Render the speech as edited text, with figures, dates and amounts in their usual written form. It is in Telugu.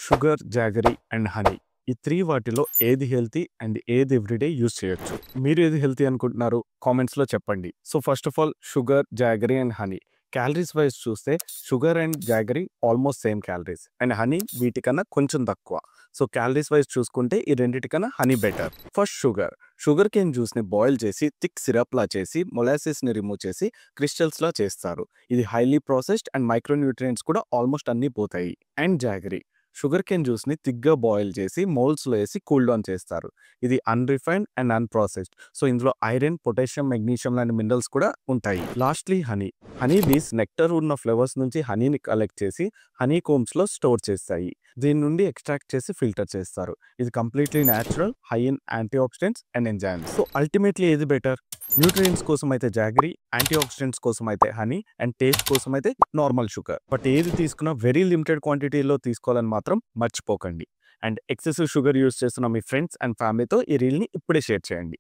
Sugar, jaggery and honey. ఈ 3 వాటిలో ఏది హెల్తీ అండ్ ఏది ఎవ్రీడే యూజ్ చేయొచ్చు? మీరు ఏది హెల్తీ అనుకుంటున్నారు? కామెంట్స్‌లో చెప్పండి. So, first of all sugar, jaggery and honey. Calories wise చూస్తే sugar and jaggery almost same calories and honey వీటికన్నా కొంచెం తక్కువ. సో, క్యాలరీస్ వైస్ చూసుకుంటే ఈ రెండిటికన్నా honey better. First sugar. Sugar cane జ్యూస్‌ని బాయిల్ చేసి థిక్ సిరప్‌లా చేసి మొలాసిస్‌ని రిమూవ్ చేసి క్రిస్టల్స్‌లా చేస్తారు. ఇది highly processed and micronutrients కూడా ఆల్మోస్ట్ అన్నీ పోతాయి. And jaggery. షుగర్ కేన్ జ్యూస్‌ని థిక్‌గా బాయిల్ చేసి మౌల్డ్స్‌లో ఏసి కూల్ డౌన్ చేస్తారు. ఇది అన్‌రిఫైన్డ్ అండ్ అన్‌ప్రాసెస్డ్. సో, ఇందులో ఐరన్, పొటాషియం, మెగ్నీషియం లాంటి మినరల్స్ కూడా ఉంటాయి. Lastly honey. Honey bees nectar ఉన్న ఫ్లవర్స్ నుంచి హనీని కలెక్ట్ చేసి హనీ కోమ్స్‌లో స్టోర్ చేస్తాయి. దీని నుండి ఎక్స్ట్రాక్ట్ చేసి ఫిల్టర్ చేస్తారు. ఇది completely natural, high in antioxidants and enzymes. So, ultimately ఏది బెటర్? న్యూట్రియంట్స్ కోసం అయితే జాగరీ, యాంటీఆక్సిడెంట్స్ కోసం అయితే హనీ అండ్ టేస్ట్ కోసం అయితే నార్మల్ షుగర్. బట్ ఏది తీసుకున్నా వెరీ లిమిటెడ్ క్వాంటిటీలో తీసుకోవాలని మాత్రం మర్చిపోకండి. అండ్ ఎక్సెసివ్ షుగర్ యూజ్ చేస్తున్న మీ ఫ్రెండ్స్ అండ్ ఫ్యామిలీతో ఈ రీల్‌ని ఇప్పుడే షేర్ చేయండి.